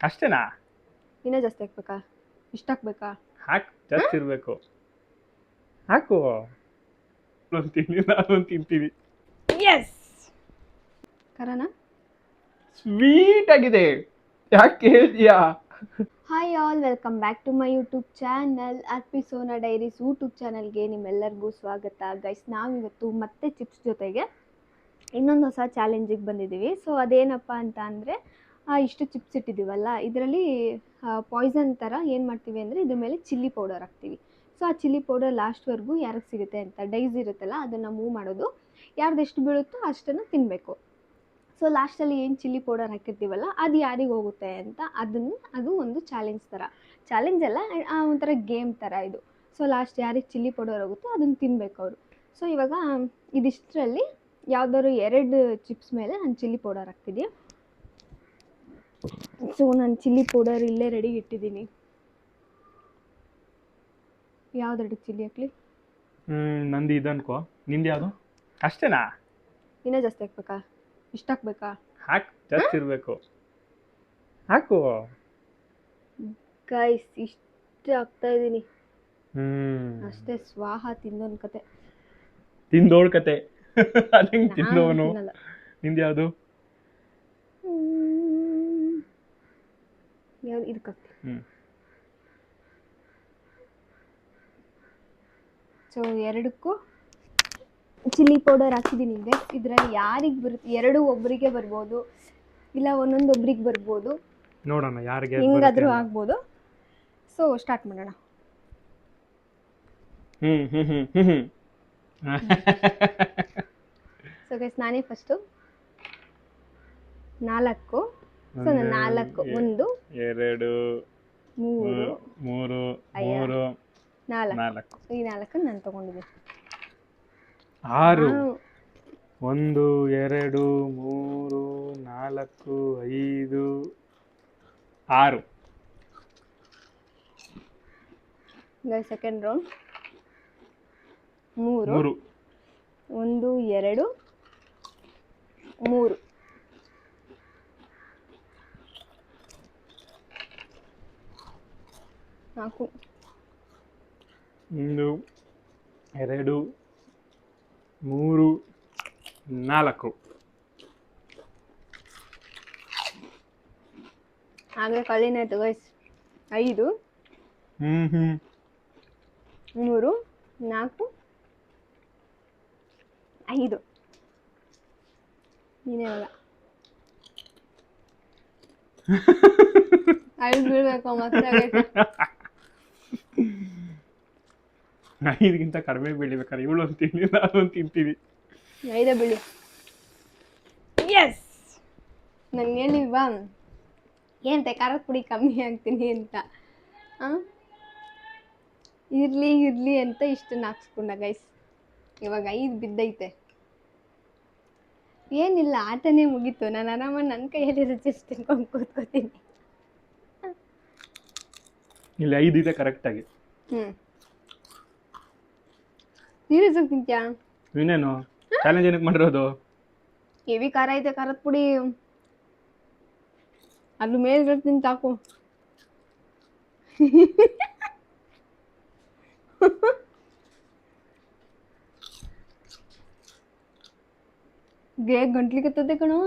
ಅಷ್ಟೇನಾ? ಇನ್ನೂ ಜಾಸ್ತಿ ಹಾಕ್ಬೇಕಾ? ಇಷ್ಟ ಹಾಕ್ಬೇಕಾ? ಹಾಕ್, ಜಾಸ್ತಿ ಇರಬೇಕು. ಹಾಕು. ನಾನು ತಿಂತೀನಿ. ಎಸ್. ಕರನಾ? ಸ್ವೀಟ್ ಆಗಿದೆ. ಯಾಕೆ ಹೇಳ್ತೀಯಾ? Hi all, welcome back to my YouTube channel Arpi Sona diaries YouTube ಚಾನಲ್ಗೆ ನಿಮ್ಮೆಲ್ಲರಿಗೂ ಸ್ವಾಗತ. ಗೈಸ್, ನಾವಿವತ್ತು ಮತ್ತೆ ಚಿಪ್ಸ್ ಜೊತೆಗೆ ಇನ್ನೊಂದು ಹೊಸ ಚಾಲೆಂಜಿಗೆ ಬಂದಿದ್ದೀವಿ. ಸೊ ಅದೇನಪ್ಪ ಅಂತ ಅಂದರೆ, ಇಷ್ಟು ಚಿಪ್ಸ್ ಇಟ್ಟಿದ್ದೀವಲ್ಲ, ಇದರಲ್ಲಿ ಪಾಯ್ಸನ್ ಥರ ಏನು ಮಾಡ್ತೀವಿ ಅಂದರೆ ಇದ್ರ ಮೇಲೆ ಚಿಲ್ಲಿ ಪೌಡರ್ ಹಾಕ್ತೀವಿ. ಸೊ ಆ ಚಿಲ್ಲಿ ಪೌಡರ್ ಲಾಸ್ಟ್ವರೆಗೂ ಯಾರಿಗೆ ಸಿಗುತ್ತೆ ಅಂತ ಡೈಸ್ ಇರುತ್ತಲ್ಲ, ಅದನ್ನು ಮೂವ್ ಮಾಡೋದು. ಯಾರ್ದು ಎಷ್ಟು ಬೀಳುತ್ತೋ ಅಷ್ಟನ್ನು ತಿನ್ನಬೇಕು. ಸೊ ಲಾಸ್ಟಲ್ಲಿ ಏನು ಚಿಲ್ಲಿ ಪೌಡರ್ ಹಾಕಿರ್ತೀವಲ್ಲ, ಅದು ಯಾರಿಗೆ ಹೋಗುತ್ತೆ ಅಂತ ಅದು ಒಂದು ಚಾಲೆಂಜ್ ಅಲ್ಲ, ಒಂಥರ ಗೇಮ್ ಥರ ಇದು. ಸೊ ಲಾಸ್ಟ್ ಯಾರಿಗೆ ಚಿಲ್ಲಿ ಪೌಡರ್ ಹೋಗುತ್ತೋ ಅದನ್ನು ತಿನ್ನಬೇಕು ಅವರು. ಸೊ ಇವಾಗ ಇದಿಷ್ಟರಲ್ಲಿ ಯಾವುದಾದ್ರು 2 ಚಿಪ್ಸ್ ಮೇಲೆ ನಾನು ಚಿಲ್ಲಿ ಪೌಡರ್ ಹಾಕ್ತಿದ್ದೀನಿ. ಸೊ ನಾನು ಚಿಲ್ಲಿ ಪೌಡರ್ ಇಲ್ಲೇ ರೆಡಿ ಇಟ್ಟಿದ್ದೀನಿ. ಯಾವ್ದು 2 ಚಿಲ್ಲಿ ಹಾಕ್ಲಿ? ನಂದು ಇದು ಅನ್ಕೋ. ನಿಂದು ಯಾವುದು? ಅಷ್ಟೇನಾ? ಇನ್ನೂ ಜಾಸ್ತಿ ಹಾಕ್ಬೇಕಾ? ಇಷ್ಟ ಹಾಕ್ಬೇಕಾ? ಹಾಕ್, ಜಾಸ್ತಿ ಇರಬೇಕು. ಹಾಕು. ಗೈಸ್, ಇಷ್ಟು ಹಾಕ್ತಾ ಇದ್ದೀನಿ ಅಷ್ಟೇ. ಸ್ವಾಹ ತಿಂದೋನ್ ಕತೆ. ತಿಂದೋಳ್ ಕತೆ. ಅದಂಗೆ ತಿಂದವನು. ನಿಂದು ಯಾವುದು? ಯಾವ್ದು? ಇದಕ್ಕೆ ಹಾಕ್ತೀನಿ. ಸೊ 2ಕ್ಕೂ ಚಿಲ್ಲಿ ಪೌಡರ್ ಹಾಕಿದ್ದೀನಿ. ಇದೆ ಇದರಲ್ಲಿ ಯಾರಿಗೆ ಬರುತ್ತೆ? 2 ಒಬ್ಬರಿಗೆ ಬರ್ಬೋದು, ಇಲ್ಲ ಒಂದೊಂದು ಒಬ್ರಿಗೆ ಬರ್ಬೋದು, ನೋಡೋಣ ಯಾರಿಗೆ ಹೆಂಗಾದ್ರೂ ಆಗ್ಬೋದು. ಸೊ ಸ್ಟಾರ್ಟ್ ಮಾಡೋಣ. ಸೊ ಗೈಸ್, ನಾನೇ ಫಸ್ಟು 4. ಸೊ ನಾನು 4, 1, 2, 3, 4. ಈ 4 ನಾನು ತಗೊಂಡಿದ್ದೀನಿ. 6. 1, 2, 3, 4, 5, 6. Guys, second round. 3, 1, 2, 3. 4. 1, 2, 3, 4. ಆದರೆ ಕಳ್ಳಿನಾಯ್ತು ಗೈಸ್. 5, 3, 4, 5. ನೀನೇ ಅಲ್ಲ 5 ಬೀಳ್ಬೇಕು ಮತ್ತೆ. 5ಗಿಂತ ಕಡಿಮೆ ಬೀಳ್ಬೇಕಾರೆ ಇವಳು ಅಂತೀನಿ, ನಾನು ತಿಂತೀನಿ. 5 ಬೀಳಿ. ಎಸ್. ನಂಗೆ ಹೇಳಿಲ್ವಾ ಏನಂತೆ ಖಾರದ ಪುಡಿ ಕಮ್ಮಿ ಹಾಕ್ತೀನಿ ಅಂತ? ಇರಲಿ ಅಂತ ಇಷ್ಟನ್ನು ಹಾಕ್ಸ್ಕೊಂಡ ಗೈಸ್. ಇವಾಗ 5 ಬಿದ್ದೈತೆ. ಏನಿಲ್ಲ, ಆಟನೇ ಮುಗೀತು. ನಾನು ಆರಾಮಾಗಿ ನನ್ನ ಕೈಯಲ್ಲಿ ರುಚಿ ತಿನ್ಕೊಂಡು ಕೂತ್ಕೋತೀನಿ. ಇಲ್ಲಿ 5 ಇದೆ ಕರೆಕ್ಟಾಗಿ. ಸೀರಿಯಸ್ ಆಗಿ ತಿಂತ್ಯಾ? ಇನ್ನೇನು ಚಾಲೆಂಜ್ ಏನಕ್ಕೆ ಮಾಡಿರೋದು? ಹೆವಿ ಖಾರ ಐತೆ ಖಾರದ ಪುಡಿ. ಅದ್ರ ಮೇಲೆ ತಿಂತಾಕು. ಗಂಟ್ಲಿಗೆ ತದ್ದೆ ಕಣೋ.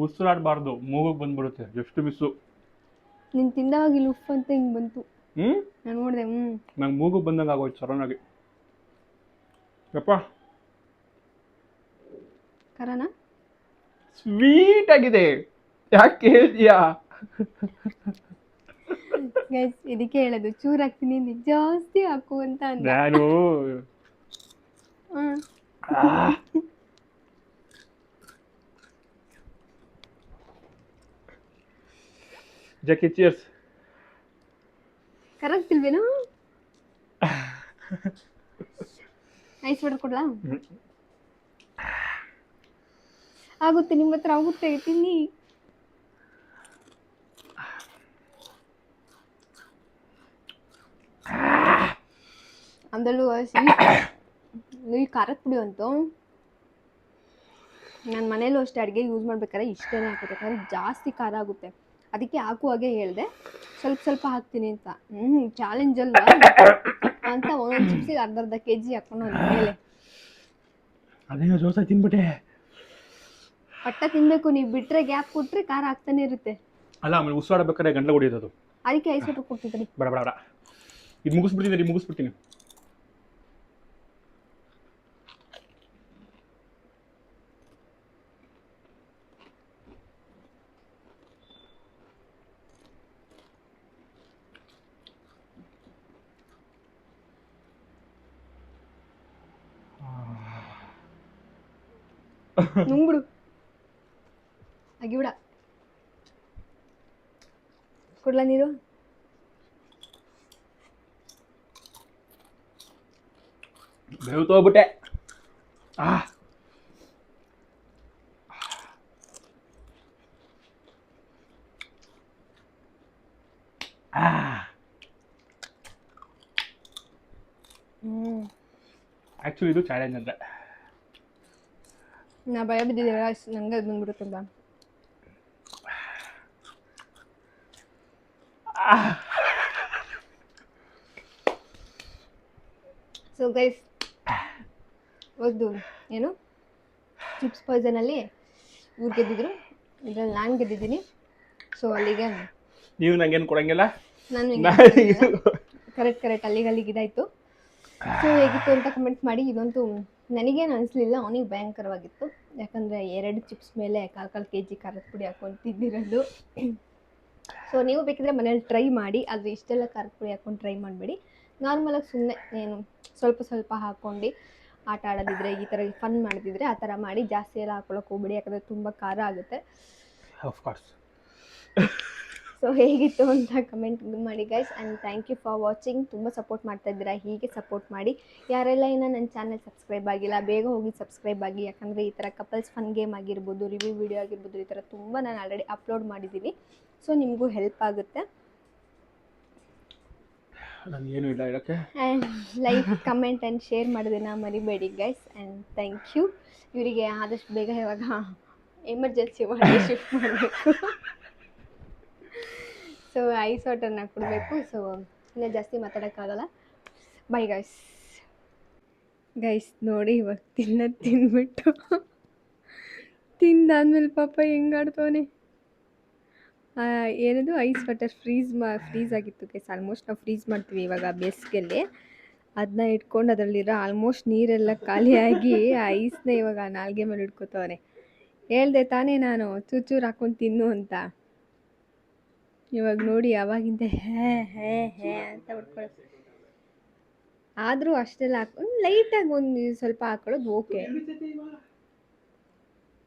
ಉಸಿರಾಡಬಾರ್ದು, ಮೂಗಿಗೆ ಬಂದ್ಬಿಡುತ್ತೆ. ಎಷ್ಟು ಮಿಸ್ಸು. ನೀನು ತಿಂದವಾಗ ಇಲ್ಲಿ ಉಫ್ ಅಂತ ಹಿಂಗೆ ಬಂತು. ನಾನು ನೋಡಿದೆ. ನಂಗೆ ಮೂಗು ಬಂದಂಗೆ ಆಗೋಯ್ತು ಸಡನ್ನಾಗಿ. ಯಪ್ಪ, ಕರನಾ? ಸ್ವೀಟ್ ಆಗಿದೆ. ಯಾಕೆ ಹೇಳ್ತೀಯಾ? ಗೈಸ್, ಇದಕ್ಕೆ ಹೇಳೋದು ಚೂರು ಹಾಕ್ತೀನಿ, ಜಾಸ್ತಿ ಹಾಕು ಅಂತ ಅಂದ. ನಾನು ಜಕ್ಕೆ ಚಿಯರ್ಸ್. ಕರೆಕ್ಟ್ ಇಲ್ವೇನೋ? ಐಸ್ ವಾಟರ್ ಕೊಡ್ಲಾ? ಆಗುತ್ತೆ, ನಿಮ್ಮ ಹತ್ರ ಆಗುತ್ತೆ. ತಿನ್ನಿ. ಅದರಲ್ಲೂ ಈ ಖಾರದ ಪುಡಿ ಅಂತೂ ನನ್ನ ಮನೇಲೂ ಅಷ್ಟೇ ಅಡುಗೆ ಯೂಸ್ ಮಾಡ್ಬೇಕಾದ್ರೆ ಇಷ್ಟೇ ಹಾಕೋದು, ಯಾಕಂದರೆ ಜಾಸ್ತಿ ಖಾರ ಆಗುತ್ತೆ. ಅದಕ್ಕೆ ಹಾಕುವಾಗೆ ಹೇಳಿದೆ ಸ್ವಲ್ಪ ಸ್ವಲ್ಪ ಹಾಕ್ತೀನಿ ಅಂತ. ಚಾಲೆಂಜ್ ಅಲ್ವಾ ಅಂತ ಒಂದೊಂದು ಚಿಪ್ಸಿಗೆ ಅರ್ಧ ಕೆಜಿ ಹಾಕೊಂಡು ಒಂದು ಮೇಲೆ ಅದೇನೋ ದೋಸೆ ತಿನ್ಬಿಟ್ಟೆ. ಪಟ್ಟ ತಿನ್ನಬೇಕು, ನೀವು ಬಿಟ್ಟರೆ ಗ್ಯಾಪ್ ಕೊಟ್ಟರೆ ಖಾರ ಆಗ್ತಾನೆ ಇರುತ್ತೆ. ಅಲ್ಲ ಆಮೇಲೆ ಉಸಿರಾಡಬೇಕಾದ್ರೆ ಗಂಟಲು ಹೊಡಿಯೋದು. ಅದಕ್ಕೆ ಐಸ್ ವಾಟರ್ ಕೊಡ್ತಿದ್ದೀನಿ. ಬೇಡ ಬೇಡ ಬೇಡ, ಇದು ಮುಗಿಸ್ಬಿಡ್ತೀನಿ. ನುಂಗ್ಬಿಡು, ಅಗಿಬಿಡ. ಕೊಡ್ಲಾ ನೀರು? ಬೇವ್ತೋಗ್ಬಿಟ್ಟೆ. ಆ್ಯಕ್ಚುಲಿ ಇದು ಚಾಲೆಂಜ್ ಅಂದರೆ ನಾ ಭಯ ಬಿದ್ದಿದ್ದೀರ ನಂಗೆ ಅದು ಬಂದ್ಬಿಡುತ್ತಂತ. ಸೊ ಗೈಸ್, ಒಂದು ಏನು ಚಿಪ್ಸ್ ಪಾಯ್ಸನಲ್ಲಿ ಇವ್ರು ಗೆದ್ದಿದ್ರು, ಇದರಲ್ಲಿ ನಾನು ಗೆದ್ದಿದ್ದೀನಿ. ಸೊ ಅಲ್ಲಿಗೆ ನೀವು ನಂಗೇನು ಕೊಡಂಗಿಲ್ಲ. ನಾನು ಕರೆಕ್ಟ್ ಅಲ್ಲಿಗೆ ಇದಾಯಿತು. ಸೊ ಹೇಗಿತ್ತು ಅಂತ ಕಮೆಂಟ್ ಮಾಡಿ. ಇದಂತೂ ನನಗೇನು ಅನಿಸ್ಲಿಲ್ಲ, ಅವನಿಗೆ ಭಯಂಕರವಾಗಿತ್ತು. ಯಾಕಂದರೆ 2 ಚಿಪ್ಸ್ ಮೇಲೆ ಕಾಲು ಕೆಜಿ ಖಾರದ ಪುಡಿ ಹಾಕೊಂಡು ತಿಂದಿರೋದು. ಸೊ ನೀವು ಬೇಕಿದ್ರೆ ಮನೇಲಿ ಟ್ರೈ ಮಾಡಿ, ಆದರೆ ಇಷ್ಟೆಲ್ಲ ಖಾರದ ಪುಡಿ ಹಾಕೊಂಡು ಟ್ರೈ ಮಾಡಬೇಡಿ. ನಾರ್ಮಲಾಗಿ ಸುಮ್ಮನೆ ಏನು ಸ್ವಲ್ಪ ಹಾಕ್ಕೊಂಡು ಆಟ ಆಡೋದಿದ್ರೆ, ಈ ಥರ ಫನ್ ಮಾಡಿದ್ರೆ ಆ ಥರ ಮಾಡಿ. ಜಾಸ್ತಿ ಎಲ್ಲ ಹಾಕೊಳ್ಳೋಕೆ ಹೋಗ್ಬೇಡಿ, ಯಾಕಂದರೆ ತುಂಬ ಖಾರ ಆಗುತ್ತೆ. ಆಫ್ಕೋರ್ಸ್. ಸೊ ಹೇಗಿತ್ತು ಅಂತ ಕಮೆಂಟ್ ಮಾಡಿ guys. And thank you for watching. ತುಂಬ ಸಪೋರ್ಟ್ ಮಾಡ್ತಾ ಇದ್ದೀರಾ, ಹೀಗೆ ಸಪೋರ್ಟ್ ಮಾಡಿ. ಯಾರೆಲ್ಲ ಇನ್ನೂ ನನ್ನ ಚಾನಲ್ ಸಬ್ಸ್ಕ್ರೈಬ್ ಆಗಿಲ್ಲ, ಬೇಗ ಹೋಗಿ ಸಬ್ಸ್ಕ್ರೈಬ್ ಆಗಿ. ಯಾಕಂದರೆ ಈ ಥರ ಕಪಲ್ಸ್ ಫನ್ ಗೇಮ್ ಆಗಿರ್ಬೋದು, ರಿವ್ಯೂ ವಿಡಿಯೋ ಆಗಿರ್ಬೋದು, ಈ ಥರ ತುಂಬ ನಾನು ಆಲ್ರೆಡಿ ಅಪ್ಲೋಡ್ ಮಾಡಿದ್ದೀನಿ. ಸೊ ನಿಮಗೂ ಹೆಲ್ಪ್ ಆಗುತ್ತೆ. ನನಗೇನು ಇಲ್ಲ ಹೇಳೋಕ್ಕೆ. And like, comment and share ಮಾಡೋದನ್ನ ಮರಿಬೇಡಿ ಗೈಸ್. And thank you. ಇವರಿಗೆ ಆದಷ್ಟು ಬೇಗ ಇವಾಗ ಎಮರ್ಜೆನ್ಸಿ ಮಾಡಿ ಶಿಫ್ಟ್ ಮಾಡಬೇಕು. ಸೊ ಐಸ್ ವಾಟರ್ನ ಕೊಡಬೇಕು. ಸೊ ಇನ್ನೂ ಜಾಸ್ತಿ ಮಾತಾಡೋಕ್ಕಾಗಲ್ಲ. ಬೈ ಗೈಸ್ ನೋಡಿ, ಇವಾಗ ತಿಂದ್ಬಿಟ್ಟು ತಿಂದಾದ್ಮೇಲೆ ಪಾಪ ಹೆಂಗಾಡ್ತವನೆ. ಏನದು ಐಸ್ ವಾಟರ್ ಫ್ರೀಸ್ ಆಗಿತ್ತು ಗೈಸ್. ಆಲ್ಮೋಸ್ಟ್ ನಾವು ಫ್ರೀಸ್ ಮಾಡ್ತೀವಿ ಇವಾಗ ಬೇಸಿಗೆಯಲ್ಲಿ. ಅದನ್ನ ಇಟ್ಕೊಂಡು ಅದರಲ್ಲಿರೋ ಆಲ್ಮೋಸ್ಟ್ ನೀರೆಲ್ಲ ಖಾಲಿಯಾಗಿ ಐಸ್ನ ಇವಾಗ ನಾಲ್ಗೆ ಮೇಲೆ ಇಟ್ಕೋತವನೆ. ಹೇಳ್ದೆ ತಾನೇ ನಾನು ಚೂರು ಹಾಕೊಂಡು ತಿನ್ನು ಅಂತ. ಇವಾಗ ನೋಡಿ ಅವಾಗಿಂದ ಹೇ ಅಂತ ಹೊಡ್ಕೊಳ್ಳೋದು. ಆದರೂ ಅಷ್ಟೆಲ್ಲ ಹಾಕೊಂಡು ಲೈಟಾಗಿ ಒಂದು ಸ್ವಲ್ಪ ಹಾಕೊಳ್ಳೋದು ಓಕೆ.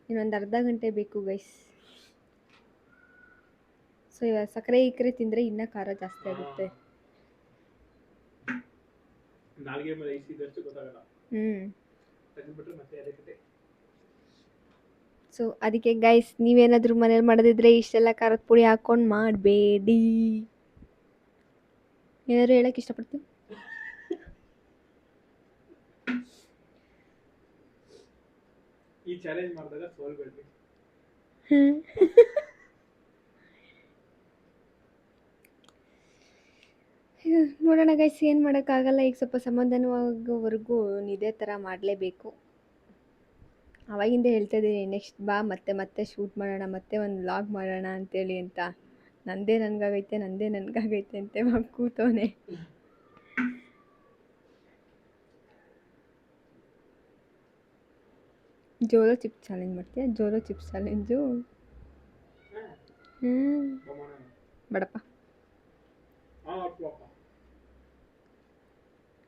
ಇನ್ನೊಂದು ಅರ್ಧ ಗಂಟೆ ಬೇಕು ಗೈಸ್. ಸೊ ಇವಾಗ ಸಕ್ಕರೆ ತಿಂದರೆ ಇನ್ನೂ ಖಾರ ಜಾಸ್ತಿ ಆಗುತ್ತೆ. ಸೊ ಅದಕ್ಕೆ ಗೈಸ್, ನೀವೇನಾದರೂ ಮನೇಲಿ ಮಾಡೋದಿದ್ರೆ ಇಷ್ಟೆಲ್ಲ ಖಾರದ ಪುಡಿ ಹಾಕೊಂಡು ಮಾಡಬೇಡಿ. ಏನಾದ್ರು ಹೇಳಕ್ಕೆ ಇಷ್ಟಪಡ್ತೀನಿ? ಈ ಚಾಲೆಂಜ್ ಮಾಡಿದಾಗ ಸೋಲ್ಬೇಡಿ. ನೋಡೋಣ ಗೈಸ್, ಏನು ಮಾಡೋಕ್ಕಾಗಲ್ಲ. ಈಗ ಸ್ವಲ್ಪ ಸಮಾಧಾನವಾಗೋವರೆಗೂ ಇದೇ ಥರ ಮಾಡಲೇಬೇಕು. ಅವಾಗಿಂದ ಹೇಳ್ತಾ ಇದ್ದೀನಿ, ನೆಕ್ಸ್ಟ್ ಬಾ ಮತ್ತೆ ಶೂಟ್ ಮಾಡೋಣ, ಮತ್ತೆ ಒಂದು ವ್ಲಾಗ್ ಮಾಡೋಣ ಅಂತೇಳಿ ಅಂತ. ನಂದೇ ನನಗಾಗೈತೆ ಅಂತ ಇವಾಗ ಕೂತವನೆ. ಜೋಲೋ ಚಿಪ್ಸ್ ಚಾಲೆಂಜ್ ಮಾಡ್ತೀಯಾ? ಜೋಲೋ ಚಿಪ್ಸ್ ಚಾಲೆಂಜು ಬೇಡಪ್ಪ.